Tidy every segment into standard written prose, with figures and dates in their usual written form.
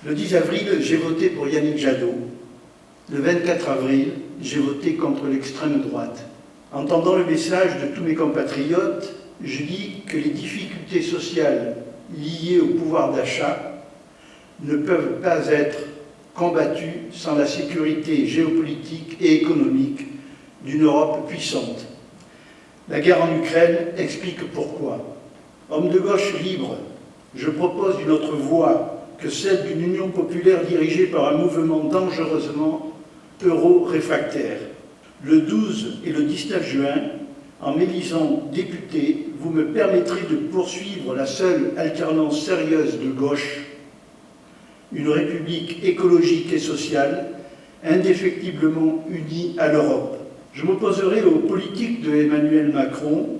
Le 10 avril, j'ai voté pour Yannick Jadot. Le 24 avril, j'ai voté contre l'extrême droite. Entendant le message de tous mes compatriotes, je dis que les difficultés sociales liées au pouvoir d'achat ne peuvent pas être combattues sans la sécurité géopolitique et économique d'une Europe puissante. La guerre en Ukraine explique pourquoi. Homme de gauche libre, je propose une autre voie que celle d'une union populaire dirigée par un mouvement dangereusement euro-réfractaire. Le 12 et le 19 juin, en m'élisant député, vous me permettrez de poursuivre la seule alternance sérieuse de gauche, une république écologique et sociale, indéfectiblement unie à l'Europe. Je m'opposerai aux politiques de Emmanuel Macron,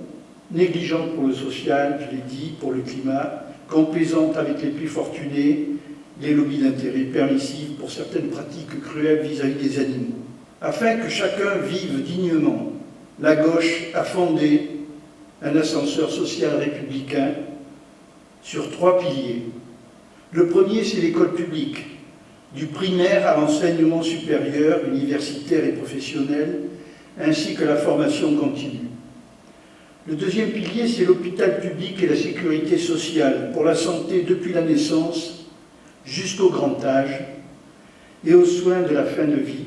négligentes pour le social, je l'ai dit, pour le climat, complaisante avec les plus fortunés, les lobbies d'intérêt permissifs pour certaines pratiques cruelles vis-à-vis des animaux. Afin que chacun vive dignement, la gauche a fondé un ascenseur social républicain sur 3 piliers. Le premier, c'est l'école publique, du primaire à l'enseignement supérieur, universitaire et professionnel, ainsi que la formation continue. Le deuxième pilier, c'est l'hôpital public et la sécurité sociale, pour la santé depuis la naissance jusqu'au grand âge et aux soins de la fin de vie,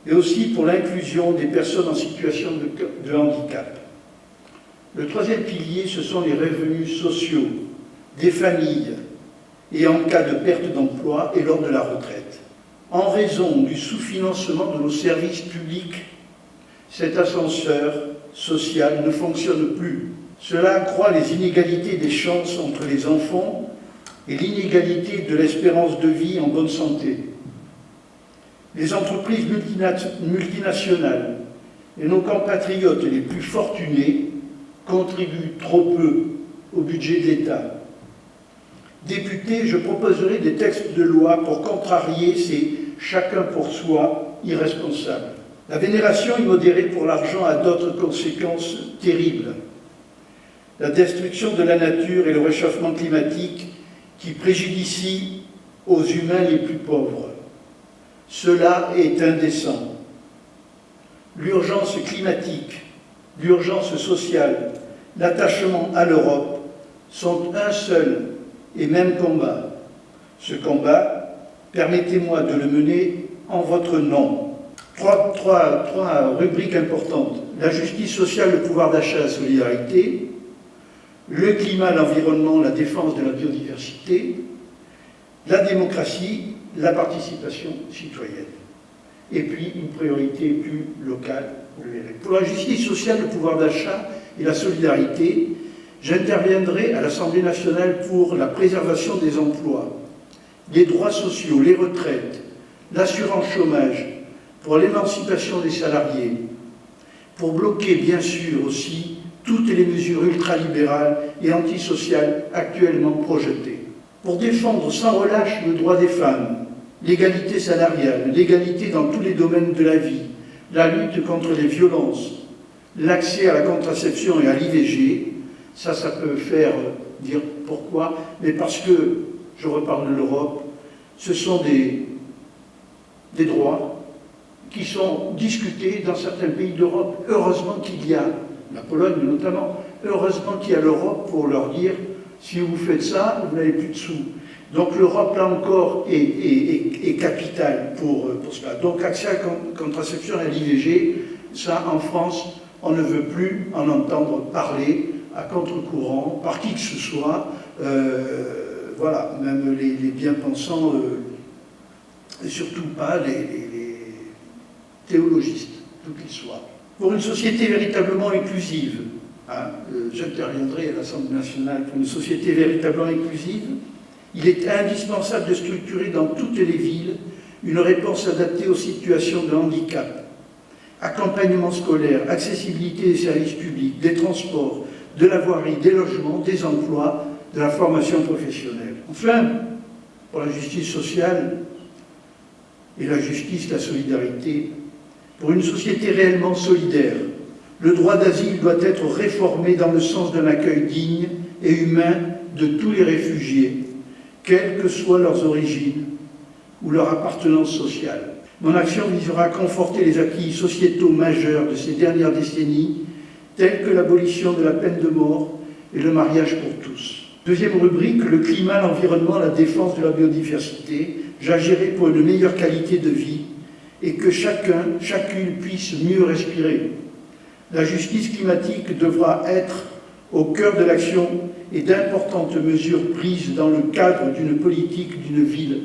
et aussi pour l'inclusion des personnes en situation de handicap. Le troisième pilier, ce sont les revenus sociaux des familles et en cas de perte d'emploi et lors de la retraite. En raison du sous-financement de nos services publics, cet ascenseur social ne fonctionne plus. Cela accroît les inégalités des chances entre les enfants et l'inégalité de l'espérance de vie en bonne santé. Les entreprises multinationales et nos compatriotes les plus fortunés contribuent trop peu au budget de l'État. Député, je proposerai des textes de loi pour contrarier ces « chacun pour soi » irresponsables. La vénération immodérée pour l'argent a d'autres conséquences terribles. La destruction de la nature et le réchauffement climatique qui préjudicient aux humains les plus pauvres. Cela est indécent. L'urgence climatique, l'urgence sociale, l'attachement à l'Europe sont un seul et même combat. Ce combat, permettez-moi de le mener en votre nom. Trois rubriques importantes. La justice sociale, le pouvoir d'achat, la solidarité. Le climat, l'environnement, la défense de la biodiversité. La démocratie, la participation citoyenne. Et puis une priorité plus locale, vous le verrez. Pour la justice sociale, le pouvoir d'achat et la solidarité, j'interviendrai à l'Assemblée nationale pour la préservation des emplois, les droits sociaux, les retraites, l'assurance chômage, pour l'émancipation des salariés, pour bloquer bien sûr aussi toutes les mesures ultralibérales et antisociales actuellement projetées, pour défendre sans relâche le droit des femmes, l'égalité salariale, l'égalité dans tous les domaines de la vie, la lutte contre les violences, l'accès à la contraception et à l'IVG. Ça peut faire dire pourquoi, mais parce que, je reparle de l'Europe, ce sont des droits qui sont discutés dans certains pays d'Europe. Heureusement qu'il y a, la Pologne notamment, heureusement qu'il y a l'Europe pour leur dire si vous faites ça, vous n'avez plus de sous. Donc l'Europe, là encore, est capitale pour cela. Donc accès à la contraception et à l'IVG, ça, en France, on ne veut plus en entendre parler à contre-courant, par qui que ce soit. Voilà, même les bien-pensants, et surtout pas les théologistes, tout qu'ils soient. Pour une société véritablement inclusive, j'interviendrai à l'Assemblée nationale pour une société véritablement inclusive, il est indispensable de structurer dans toutes les villes une réponse adaptée aux situations de handicap, accompagnement scolaire, accessibilité des services publics, des transports, de la voirie, des logements, des emplois, de la formation professionnelle. Enfin, pour la justice sociale et la justice, la solidarité, pour une société réellement solidaire, le droit d'asile doit être réformé dans le sens d'un accueil digne et humain de tous les réfugiés, quelles que soient leurs origines ou leur appartenance sociale. Mon action visera à conforter les acquis sociétaux majeurs de ces dernières décennies, tels que l'abolition de la peine de mort et le mariage pour tous. Deuxième rubrique, le climat, l'environnement, la défense de la biodiversité. J'agirai pour une meilleure qualité de vie et que chacune puisse mieux respirer. La justice climatique devra être au cœur de l'action et d'importantes mesures prises dans le cadre d'une politique de ville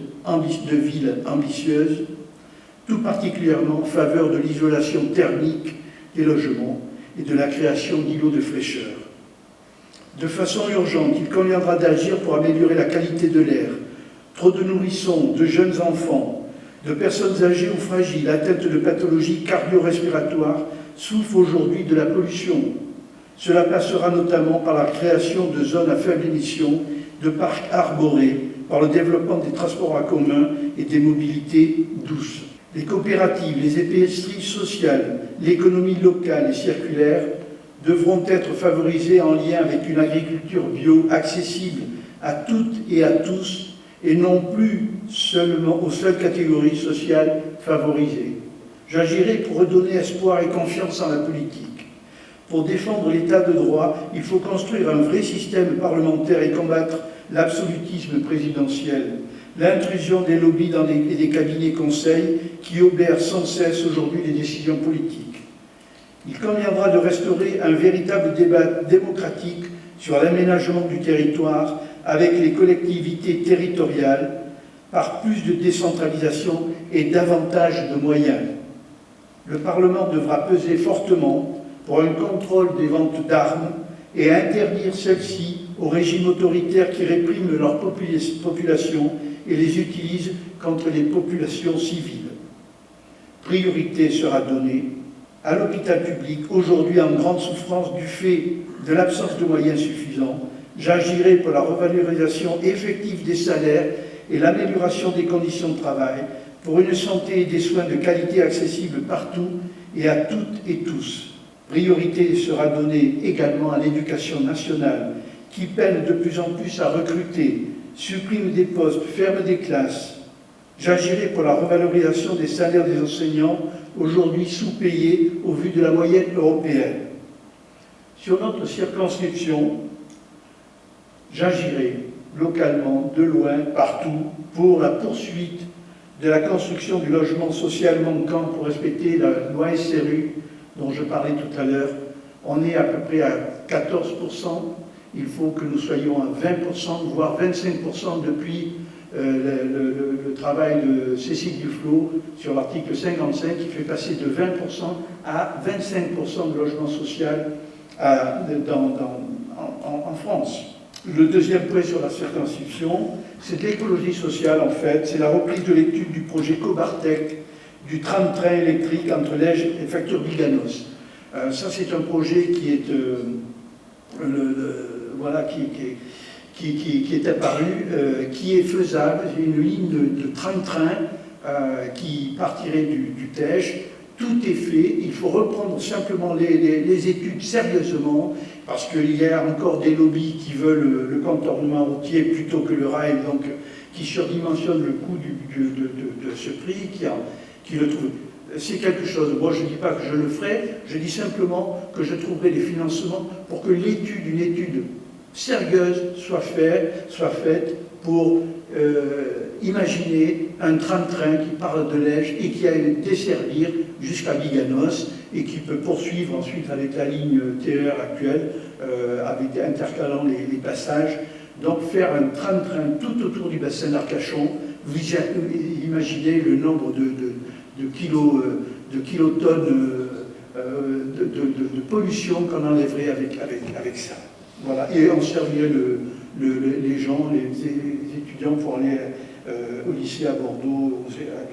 ambitieuse, tout particulièrement en faveur de l'isolation thermique des logements et de la création d'îlots de fraîcheur. De façon urgente, il conviendra d'agir pour améliorer la qualité de l'air. Trop de nourrissons, de jeunes enfants, de personnes âgées ou fragiles atteintes de pathologies cardio-respiratoires souffrent aujourd'hui de la pollution. Cela passera notamment par la création de zones à faible émission, de parcs arborés, par le développement des transports en commun et des mobilités douces. Les coopératives, les épiceries sociales, l'économie locale et circulaire devront être favorisées en lien avec une agriculture bio accessible à toutes et à tous et non plus seulement aux seules catégories sociales favorisées. J'agirai pour redonner espoir et confiance en la politique. Pour défendre l'état de droit, il faut construire un vrai système parlementaire et combattre l'absolutisme présidentiel, l'intrusion des lobbies et des cabinets conseils qui obèrent sans cesse aujourd'hui les décisions politiques. Il conviendra de restaurer un véritable débat démocratique sur l'aménagement du territoire avec les collectivités territoriales par plus de décentralisation et davantage de moyens. Le Parlement devra peser fortement pour un contrôle des ventes d'armes et interdire celles-ci aux régimes autoritaires qui répriment leur population et les utilisent contre les populations civiles. Priorité sera donnée à l'hôpital public, aujourd'hui en grande souffrance du fait de l'absence de moyens suffisants. J'agirai pour la revalorisation effective des salaires et l'amélioration des conditions de travail, pour une santé et des soins de qualité accessibles partout et à toutes et tous. Priorité sera donnée également à l'éducation nationale, qui peine de plus en plus à recruter, supprime des postes, ferme des classes. J'agirai pour la revalorisation des salaires des enseignants, aujourd'hui sous-payés au vu de la moyenne européenne. Sur notre circonscription, j'agirai localement, de loin, partout, pour la poursuite de la construction du logement social manquant pour respecter la loi SRU dont je parlais tout à l'heure. On est à peu près à 14%, il faut que nous soyons à 20%, voire 25% depuis le travail de Cécile Duflot sur l'article 55 qui fait passer de 20% à 25% de logement social en France. Le deuxième point sur la circonscription, c'est de l'écologie sociale en fait, c'est la reprise de l'étude du projet Cobartec, du tram-train électrique entre Lège et Facture-Biganos. Ça c'est un projet qui est, qui est apparu, qui est faisable, une ligne de tram-train qui partirait du Teche. Tout est fait, il faut reprendre simplement les études sérieusement, parce qu'il y a encore des lobbies qui veulent le contournement routier plutôt que le rail, donc qui surdimensionnent le coût de ce prix, qui le trouvent. C'est quelque chose, moi je ne dis pas que je le ferai, je dis simplement que je trouverai les financements pour que une étude sérieuse soit faite pour imaginer un tram-train qui part de Lège et qui aille desservir jusqu'à Biganos et qui peut poursuivre ensuite avec la ligne TER actuelle, intercalant les passages. Donc faire un tram-train tout autour du bassin d'Arcachon, vous imaginez le nombre de kilotonnes de pollution qu'on enlèverait avec ça. Voilà. Et on servirait les gens, les étudiants pour aller au lycée à Bordeaux, à